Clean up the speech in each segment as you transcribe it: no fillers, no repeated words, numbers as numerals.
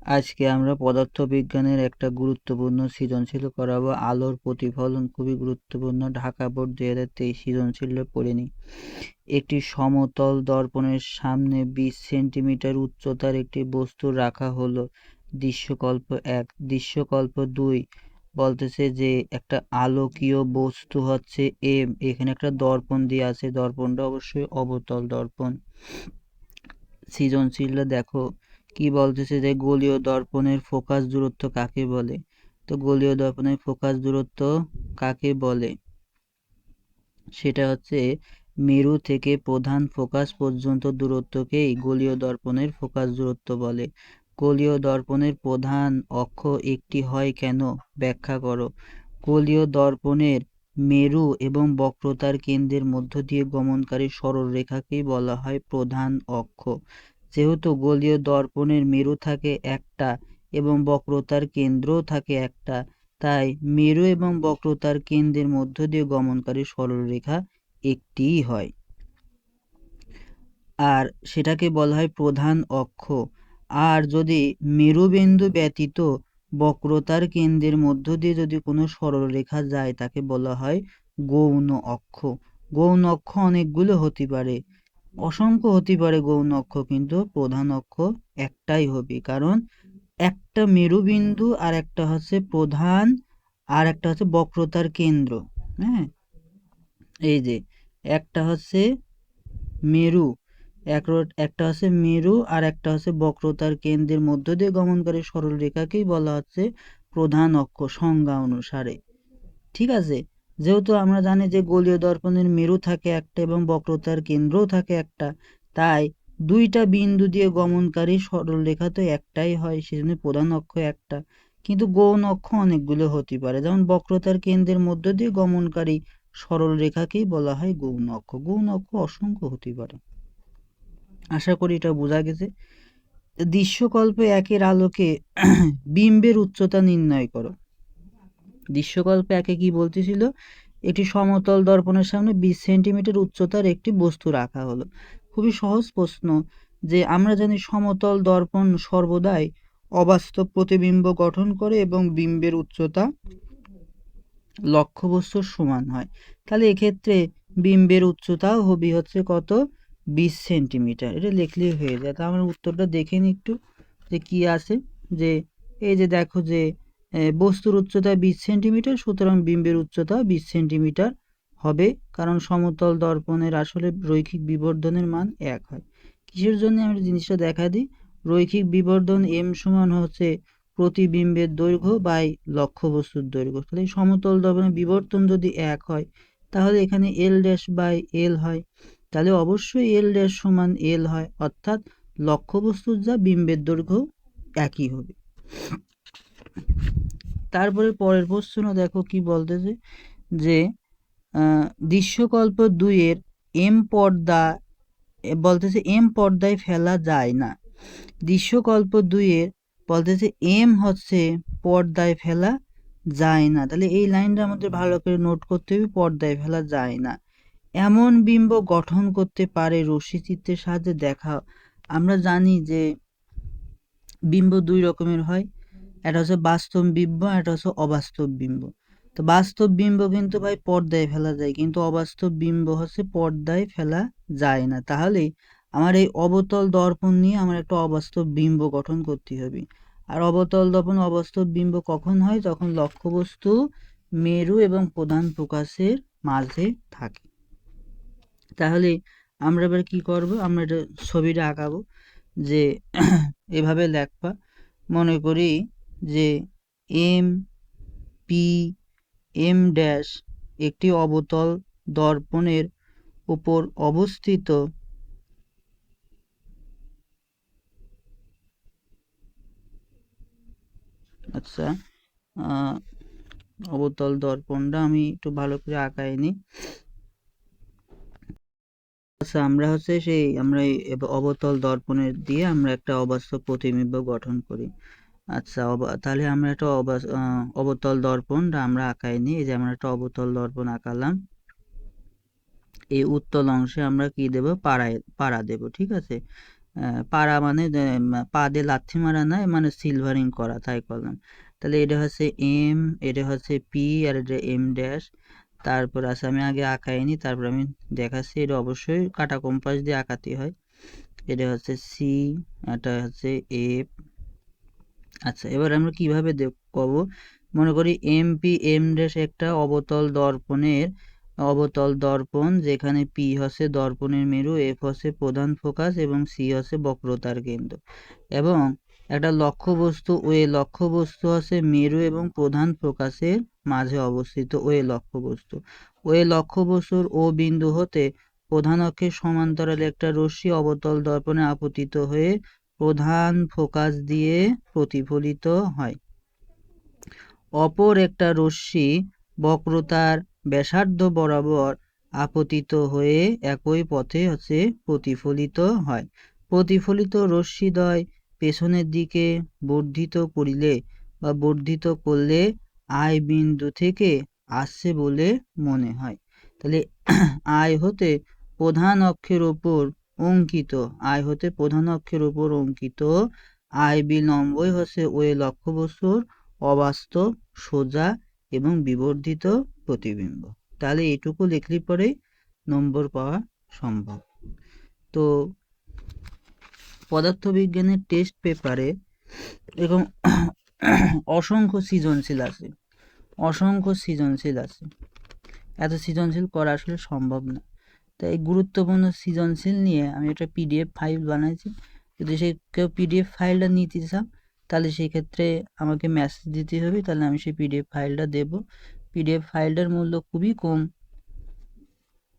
আজকে আমরা পদার্থবিজ্ঞানের একটা গুরুত্বপূর্ণ সৃজনশীল করাবো। আলোর প্রতিফলন খুবই গুরুত্বপূর্ণ। ঢাকা বোর্ড 2023 সৃজনশীলে পড়ে নিই। একটি সমতল দর্পণের সামনে 20 সেন্টিমিটার উচ্চতার একটি বস্তু রাখা হলো। দৃশ্যকল্প 1। দৃশ্যকল্প 2 বলতেছে যে একটা আলোকীয় বস্তু হচ্ছে এম, এখানে একটা দর্পণ দিয়ে আছে, দর্পণটা অবশ্যই অবতল দর্পণ। সৃজনশীলটা দেখো কি বলতেছে যে গোলীয় দর্পণের ফোকাস দূরত্ব কাকে বলে। তো গোলীয় দর্পণের ফোকাস দূরত্ব কাকে বলে, সেটা হচ্ছে মেরু থেকে প্রধান ফোকাস পর্যন্ত দূরত্বকেই গোলীয় দর্পণের ফোকাস দূরত্ব বলে। গোলীয় দর্পণের প্রধান অক্ষ একটি হয় কেন, ব্যাখ্যা করো। গোলীয় দর্পণের মেরু এবং বক্রতার কেন্দ্রের মধ্য দিয়ে গমনকারী সরলরেখাকেই বলা হয় প্রধান অক্ষ। যেহেতু গোলীয় দর্পণের মেরু থাকে একটা এবং বক্রতার কেন্দ্রও থাকে একটা, তাই মেরু এবং বক্রতার কেন্দ্রের মধ্য দিয়ে গমনকারী সরলরেখা একটিই হয়, আর সেটাকে বলা হয় প্রধান অক্ষ। আর যদি মেরুবিন্দু ব্যতীত বক্রতার কেন্দ্রের মধ্য দিয়ে যদি কোনো সরলরেখা যায় তাকে বলা হয় গৌণ অক্ষ। গৌণ অক্ষ অনেকগুলো হতে পারে, অসংখ্য হতে পারে গৌণ অক্ষ, কিন্তু প্রধান অক্ষ একটাই হবে, কারণ একটা মেরুবিন্দু আর একটা হচ্ছে প্রধান আর একটা হচ্ছে বক্রতার কেন্দ্র। হ্যাঁ, এই যে একটা হচ্ছে মেরু, একটা হচ্ছে মেরু আর একটা হচ্ছে বক্রতার কেন্দ্রের মধ্য দিয়ে গমনকারী সরলরেখাকেই বলা হচ্ছে প্রধান অক্ষ সংজ্ঞা অনুসারে। ঠিক আছে, যেহেতু আমরা জানি যে গোলীয় দর্পণের মেরু থাকে একটা এবং বক্রতার কেন্দ্রও থাকে একটা, তাই দুইটা বিন্দু দিয়ে গমনকারী সরলরেখা তো একটাই হয়, সেজন্য প্রধান অক্ষ একটা। কিন্তু গৌণ অক্ষ অনেকগুলো হতে পারে, যেমন বক্রতার কেন্দ্রের মধ্য দিয়ে গমনকারী সরলরেখাকেই বলা হয় গৌণ অক্ষ। গৌণ অক্ষ অসংখ্য হতে পারে। আশা করি এটা বোঝা গেছে। দৃশ্যকল্পে একের আলোকে বিম্বের উচ্চতা নির্ণয় করো। দৃশ্যকল্পে একে কি বলতেছিল, একটি সমতল দর্পণের সামনে 20 সেন্টিমিটার উচ্চতার একটি বস্তু রাখা হলো। খুবই সহজ প্রশ্ন, যে আমরা জানি সমতল দর্পণ সর্বদাই অবাস্তব প্রতিবিম্ব গঠন করে এবং বিম্বের উচ্চতা লক্ষ্যবস্তুর সমান হয়। তাহলে এক্ষেত্রে বিম্বের উচ্চতাও হবে হচ্ছে কত, 20 সেন্টিমিটার। এটা লিখলেই হয়ে যায়। তা আমরা উত্তরটা দেখে নিই একটু, যে কি আছে। যে এই যে দেখো যে বস্তুর উচ্চতা 20 সেন্টিমিটার, সুতরাং বিম্বের উচ্চতা 20 সেন্টিমিটার হবে, কারণ সমতল দর্পণের আসলে রৈখিক বিবর্ধনের মান 1 হয়। কিসের জন্য আমরা জিনিসটা দেখা দিই, রৈখিক বিবর্ধন এম সমান হচ্ছে প্রতিবিম্বের দৈর্ঘ্য বাই লক্ষ্যবস্তুর দৈর্ঘ্য। তাহলে সমতল দর্পণের বিবর্তন যদি 1 হয়, তাহলে এখানে এল ড্যাশ বাই এল হয়, তাহলে অবশ্যই এল ড্যাশ সমান এল হয়, অর্থাৎ লক্ষ্যবস্তুর যা বিম্বের দৈর্ঘ্য একই হবে। তারপরে পরের প্রশ্ন দেখো কি বলতেছে, যে দৃশ্যকল্প 2-এর এম পর্দা বলতেছে এম পর্দায় ফেলা যায় না। দৃশ্যকল্প 2-এর বলতেছে এম হচ্ছে পর্দায় ফেলা যায় না। তাহলে এই লাইনটা আমাদের ভালো করে নোট করতে হবে, পর্দায় ফেলা যায় না। এমন বিম্ব গঠন করতে পারে রশ্মিচিত্রের সাহায্যে দেখা। আমরা জানি যে বিম্ব দুই রকমের হয়, একটা হচ্ছে বাস্তব বিম্ব, একটা হচ্ছে অবাস্তব বিম্ব। তো বাস্তব বিম্ব কিন্তু ভাই পর্দায় ফেলা যায়, কিন্তু অবাস্তব বিম্ব হচ্ছে পর্দায় ফেলা যায় না। তাহলে আমার এই অবতল দর্পণ নিয়ে আমার একটা অবাস্তব বিম্ব গঠন করতে হবে। আর অবতল দর্পণ অবাস্তব বিম্ব কখন হয়, যখন লক্ষ্যবস্তু মেরু এবং প্রধান ফোকাসের মাঝে থাকে। তাহলে আমরা এবার কি করব, আমরা এটা ছবিটা আঁকাবো, যে এভাবে লেখবা, মনে করি যে এম পি এম ড্যাশ একটি অবতল দর্পণের উপর অবস্থিত আচ্ছা অবতল দর্পণটা আমি একটু ভালো করে আঁকাইনি। আচ্ছা, আমরা হচ্ছে আমরা এই অবতল দর্পণের দিয়ে আমরা একটা অবাস্তব প্রতিবিম্ব গঠন করি। আচ্ছা, তাহলে আমরা একটা অবতল দর্পণটা আমরা আঁকাইনি। এই যে আমরা একটা অবতল দর্পণ আঁকালাম, এই উত্তল অংশে আমরা কি দেব, পাড়া দেব। ঠিক আছে, পাড়া মানে পা দিয়ে লাথি মারা নয়, মানে সিলভারিং করা, তাই করলাম। তাহলে এটা হচ্ছে এম, এটা হচ্ছে পি, আর এটা এম ড্যাশ। তারপর আছে, আমি আগে আঁকাইনি, তারপর আমি দেখাচ্ছি, এটা অবশ্যই কাটা কম্পাস দিয়ে আঁকাতে হয়। এটা হচ্ছে সি, এটা হচ্ছে এফ। আচ্ছা, এবার আমরা কিভাবে করব, মনে করি এমপি এম ড্যাশ একটা অবতল দর্পণ, যেখানে পি হচ্ছে দর্পণের মেরু, এফ হচ্ছে প্রধান ফোকাস এবং সি হচ্ছে বক্রতার কেন্দ্র, এবং একটা লক্ষ্যবস্তু হচ্ছে মেরু এবং প্রধান ফোকাসের মাঝে অবস্থিত ওয়ে লক্ষ্যবস্তুর ও বিন্দু হতে প্রধান অক্ষের সমান্তরালে একটা রশ্মি অবতল দর্পণে আপতিত হয়ে প্রধান ফোকাস দিয়ে প্রতিফলিত হয়। অপর একটা রশ্মি বক্রতার ব্যাসার্ধ বরাবর আপতিত হয়ে একই পথে হচ্ছে প্রতিফলিত হয়। প্রতিফলিত রশ্মিদ্বয় পেছনের দিকে বর্ধিত করলে আই বিন্দু থেকে আসছে বলে মনে হয়। তাহলে আই হতে প্রধান অক্ষের ওপর অঙ্কিত আই বিলম্বই হচ্ছে ওই লক্ষ্যবস্তুর অবাস্তব, সোজা এবং বিবর্ধিত প্রতিবিম্ব। তাহলে এটুকু লিখলে পরে নম্বর পাওয়া সম্ভব। তো পদার্থবিজ্ঞানের টেস্ট পেপারে এরকম অসংখ্য সৃজনশীল আছে, এত সৃজনশীল করা আসলে সম্ভব না। তাই গুরুত্বপূর্ণ সৃজনশীল নিয়ে আমি একটা পিডিএফ ফাইল বানাইছি। যদি কেউ পিডিএফ ফাইলটা নিতে চাও, তাহলে সেই ক্ষেত্রে আমাকে মেসেজ দিতে হবে, তাহলে আমি সেই পিডিএফ ফাইলটা দেব। পিডিএফ ফাইলটার মূল্য খুবই কম,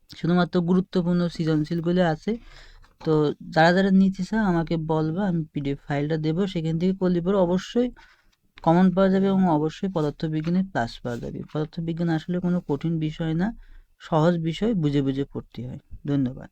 শুধুমাত্র গুরুত্বপূর্ণ সৃজনশীলগুলো আছে। তো যারা নিতে চাও আমাকে বলবা, আমি পিডিএফ ফাইলটা দেবো, সেখান থেকে করলে পরে অবশ্যই কমন পাওয়া যাবে এবং অবশ্যই পদার্থবিজ্ঞানে প্লাস পাওয়া যাবে। পদার্থবিজ্ঞান আসলে কোনো কঠিন বিষয় না, সহজ বিষয়, বুঝে বুঝে পড়তে হয়। ধন্যবাদ।